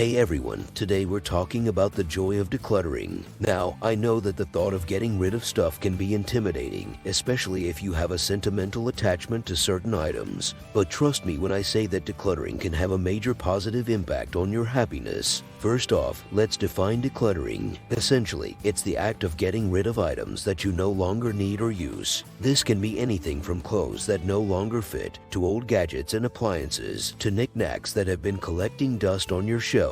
Hey everyone, today we're talking about the joy of decluttering. Now, I know that the thought of getting rid of stuff can be intimidating, especially if you have a sentimental attachment to certain items. But trust me when I say that decluttering can have a major positive impact on your happiness. First off, let's define decluttering. Essentially, it's the act of getting rid of items that you no longer need or use. This can be anything from clothes that no longer fit, to old gadgets and appliances, to knickknacks that have been collecting dust on your shelves.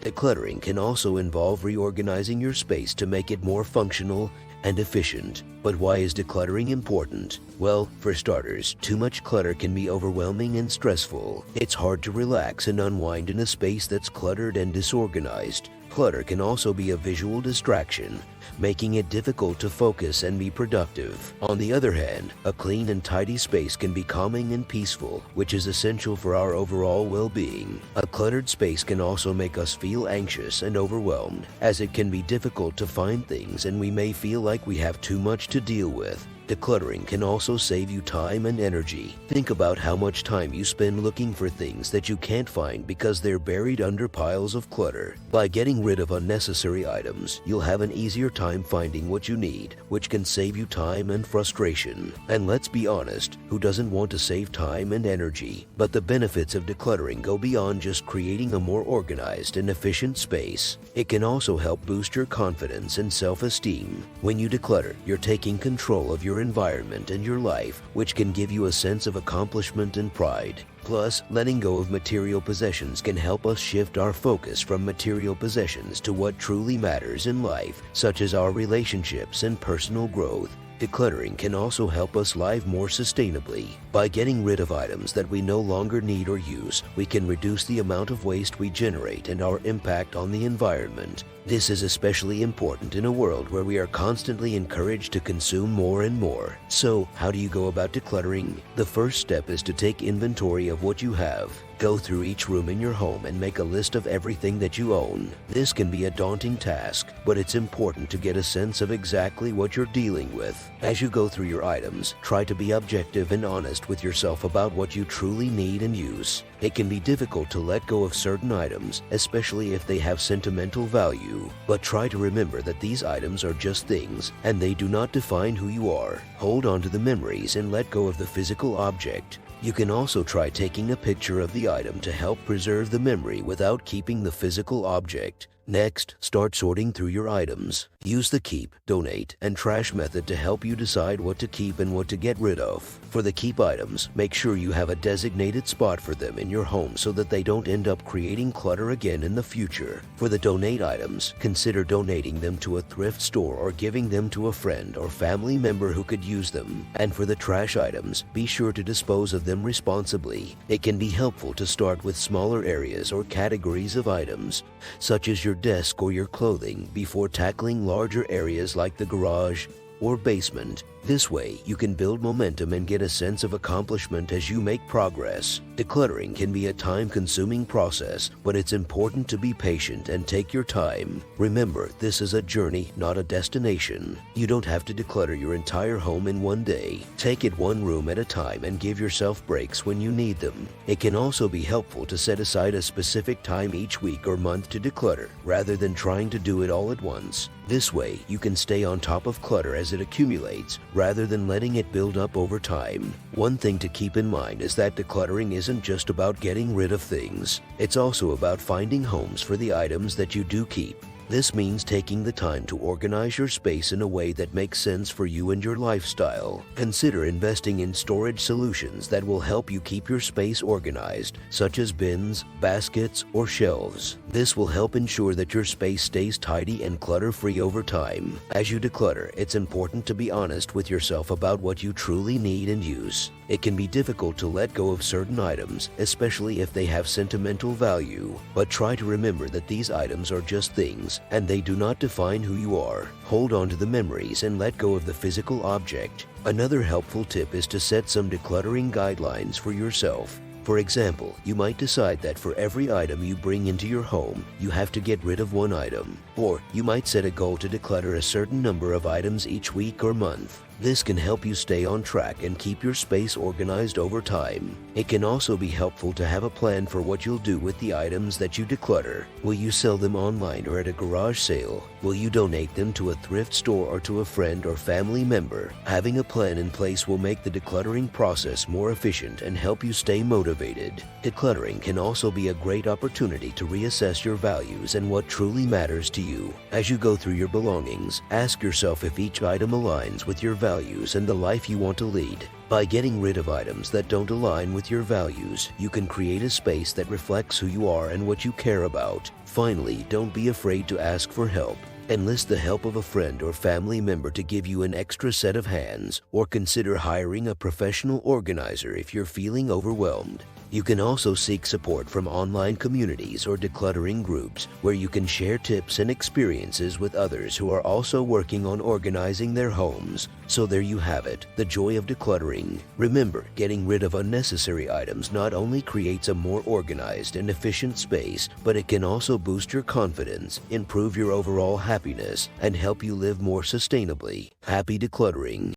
Decluttering can also involve reorganizing your space to make it more functional and efficient. But why is decluttering important? Well, for starters, too much clutter can be overwhelming and stressful. It's hard to relax and unwind in a space that's cluttered and disorganized. Clutter can also be a visual distraction, making it difficult to focus and be productive. On the other hand, a clean and tidy space can be calming and peaceful, which is essential for our overall well-being. A cluttered space can also make us feel anxious and overwhelmed, as it can be difficult to find things and we may feel like we have too much to deal with. Decluttering can also save you time and energy. Think about how much time you spend looking for things that you can't find because they're buried under piles of clutter. By getting rid of unnecessary items, you'll have an easier time finding what you need, which can save you time and frustration. And let's be honest, who doesn't want to save time and energy? But the benefits of decluttering go beyond just creating a more organized and efficient space. It can also help boost your confidence and self-esteem. When you declutter, you're taking control of your environment and your life, which can give you a sense of accomplishment and pride. Plus, letting go of material possessions can help us shift our focus from material possessions to what truly matters in life, such as our relationships and personal growth. Decluttering can also help us live more sustainably. By getting rid of items that we no longer need or use, we can reduce the amount of waste we generate and our impact on the environment. This is especially important in a world where we are constantly encouraged to consume more and more. So, how do you go about decluttering? The first step is to take inventory of what you have. Go through each room in your home and make a list of everything that you own. This can be a daunting task, but it's important to get a sense of exactly what you're dealing with. As you go through your items, try to be objective and honest with yourself about what you truly need and use. It can be difficult to let go of certain items, especially if they have sentimental value. But try to remember that these items are just things, and they do not define who you are. Hold on to the memories and let go of the physical object. You can also try taking a picture of the item to help preserve the memory without keeping the physical object. Next, start sorting through your items. Use the keep, donate, and trash method to help you decide what to keep and what to get rid of. For the keep items, make sure you have a designated spot for them in your home so that they don't end up creating clutter again in the future. For the donate items, consider donating them to a thrift store or giving them to a friend or family member who could use them. And for the trash items, be sure to dispose of them responsibly. It can be helpful to start with smaller areas or categories of items, such as your desk or your clothing, before tackling larger areas like the garage or basement. This way, you can build momentum and get a sense of accomplishment as you make progress. Decluttering can be a time-consuming process, but it's important to be patient and take your time. Remember, this is a journey, not a destination. You don't have to declutter your entire home in one day. Take it one room at a time and give yourself breaks when you need them. It can also be helpful to set aside a specific time each week or month to declutter, rather than trying to do it all at once. This way, you can stay on top of clutter as it accumulates, rather than letting it build up over time. One thing to keep in mind is that decluttering isn't just about getting rid of things. It's also about finding homes for the items that you do keep. This means taking the time to organize your space in a way that makes sense for you and your lifestyle. Consider investing in storage solutions that will help you keep your space organized, such as bins, baskets, or shelves. This will help ensure that your space stays tidy and clutter-free over time. As you declutter, it's important to be honest with yourself about what you truly need and use. It can be difficult to let go of certain items, especially if they have sentimental value. But try to remember that these items are just things, and they do not define who you are. Hold on to the memories and let go of the physical object. Another helpful tip is to set some decluttering guidelines for yourself. For example, you might decide that for every item you bring into your home, you have to get rid of one item. Or you might set a goal to declutter a certain number of items each week or month. This can help you stay on track and keep your space organized over time. It can also be helpful to have a plan for what you'll do with the items that you declutter. Will you sell them online or at a garage sale? Will you donate them to a thrift store or to a friend or family member? Having a plan in place will make the decluttering process more efficient and help you stay motivated. Decluttering can also be a great opportunity to reassess your values and what truly matters to you. As you go through your belongings, ask yourself if each item aligns with your values and the life you want to lead. By getting rid of items that don't align with your values, you can create a space that reflects who you are and what you care about. Finally, don't be afraid to ask for help. Enlist the help of a friend or family member to give you an extra set of hands, or consider hiring a professional organizer if you're feeling overwhelmed. You can also seek support from online communities or decluttering groups where you can share tips and experiences with others who are also working on organizing their homes. So there you have it, the joy of decluttering. Remember, getting rid of unnecessary items not only creates a more organized and efficient space, but it can also boost your confidence, improve your overall happiness, and help you live more sustainably. Happy decluttering.